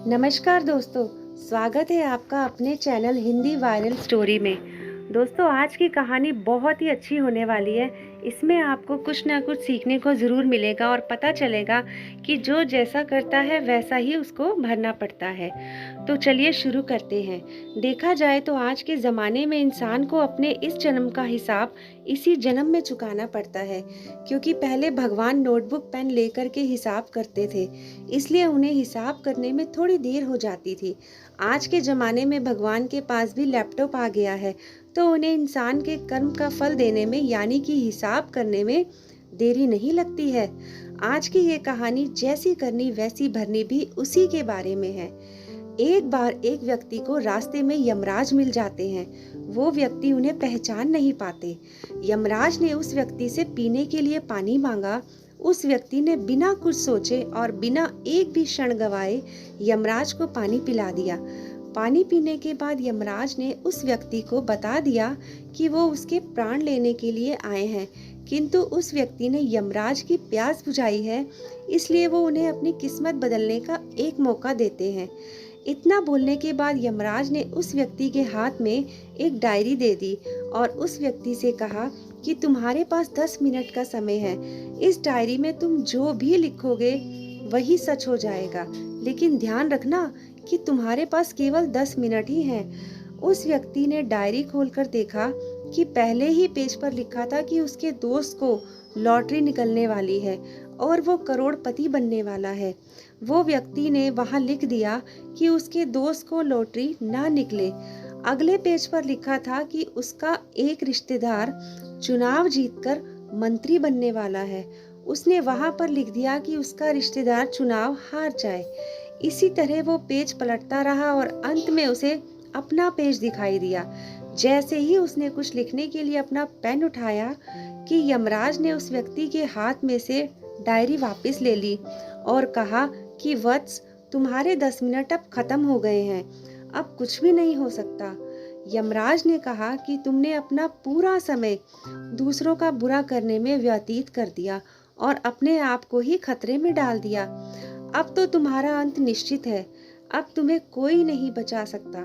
नमस्कार दोस्तों, स्वागत है आपका अपने चैनल हिंदी वायरल स्टोरी में। दोस्तों, आज की कहानी बहुत ही अच्छी होने वाली है। इसमें आपको कुछ ना कुछ सीखने को ज़रूर मिलेगा और पता चलेगा कि जो जैसा करता है वैसा ही उसको भरना पड़ता है। तो चलिए शुरू करते हैं। देखा जाए तो आज के ज़माने में इंसान को अपने इस जन्म का हिसाब इसी जन्म में चुकाना पड़ता है, क्योंकि पहले भगवान नोटबुक पेन लेकर के हिसाब करते थे, इसलिए उन्हें हिसाब करने में थोड़ी देर हो जाती थी। आज के ज़माने में भगवान के पास भी लैपटॉप आ गया है, तो उन्हें इंसान के कर्म का फल देने में यानी कि हिसाब करने में देरी नहीं लगती है। आज की ये कहानी जैसी करनी वैसी भरनी भी उसी के बारे में है। एक बार एक व्यक्ति को रास्ते में यमराज मिल जाते हैं। वो व्यक्ति उन्हें पहचान नहीं पाते। यमराज ने उस व्यक्ति से पीने के लिए पानी मांगा। उस व्यक्ति ने बिना कुछ सोचे और बिना एक भी क्षण गवाए यमराज को पानी पिला दिया। पानी पीने के बाद यमराज ने उस व्यक्ति को बता दिया कि वो उसके प्राण लेने के लिए आए हैं, किंतु उस व्यक्ति ने यमराज की प्यास बुझाई है, इसलिए वो उन्हें अपनी किस्मत बदलने का एक मौका देते हैं। इतना बोलने के बाद यमराज ने उस व्यक्ति के हाथ में एक डायरी दे दी और उस व्यक्ति से कहा कि तुम्हारे पास 10 मिनट का समय है। इस डायरी में तुम जो भी लिखोगे वही सच हो जाएगा, लेकिन ध्यान रखना कि तुम्हारे पास केवल 10 मिनट ही हैं। उस व्यक्ति ने डायरी खोलकर देखा कि पहले ही पेज पर लिखा था कि उसके दोस्त को लॉटरी निकलने वाली है और वो करोड़पति बनने वाला है। वो व्यक्ति ने वहां लिख दिया कि उसके दोस्त को लॉटरी ना निकले। अगले पेज पर लिखा था कि उसका एक रिश्तेदार चुनाव जीतकर मंत्री बनने वाला है। उसने वहां पर लिख दिया कि उसका रिश्तेदार चुनाव हार जाए। इसी तरह वो पेज पलटता रहा और अंत में उसे अपना पेज दिखाई दिया। जैसे ही उसने कुछ लिखने के लिए अपना पेन उठाया कि यमराज ने उस व्यक्ति के हाथ में से डायरी वापस ले ली और कहा कि वत्स, तुम्हारे 10 मिनट अब खत्म हो गए हैं, अब कुछ भी नहीं हो सकता। यमराज ने कहा कि तुमने अपना पूरा समय दूसरों का बुरा करने में व्यतीत कर दिया और अपने आप को ही खतरे में डाल दिया। अब तो तुम्हारा अंत निश्चित है। अब तुम्हें कोई नहीं बचा सकता,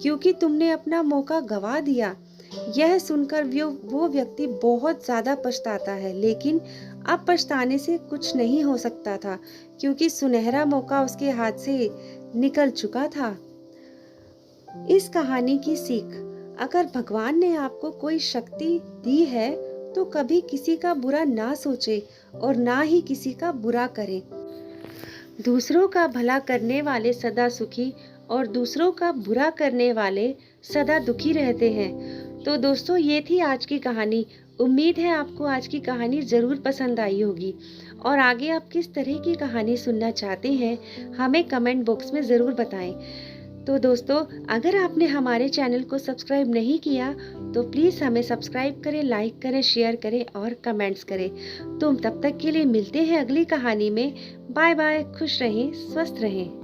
क्योंकि तुमने अपना मौका गवा दिया। यह सुनकर वो व्यक्ति बहुत ज्यादा पछताता है, लेकिन अब पछताने से कुछ नहीं हो सकता था, क्योंकि सुनहरा मौका उसके हाथ से निकल चुका था। इस कहानी की सीख, अगर भगवान ने आपको कोई शक्ति दी है तो कभी किसी का बुरा ना सोचे और ना ही किसी का बुरा करे। दूसरों का भला करने वाले सदा सुखी और दूसरों का बुरा करने वाले सदा दुखी रहते हैं। तो दोस्तों, ये थी आज की कहानी। उम्मीद है आपको आज की कहानी ज़रूर पसंद आई होगी और आगे आप किस तरह की कहानी सुनना चाहते हैं हमें कमेंट बॉक्स में ज़रूर बताएं। तो दोस्तों, अगर आपने हमारे चैनल को सब्सक्राइब नहीं किया तो प्लीज़ हमें सब्सक्राइब करें, लाइक करें, शेयर करें और कमेंट्स करें। तो तब तक के लिए मिलते हैं अगली कहानी में। बाय बाय, खुश रहें, स्वस्थ रहें।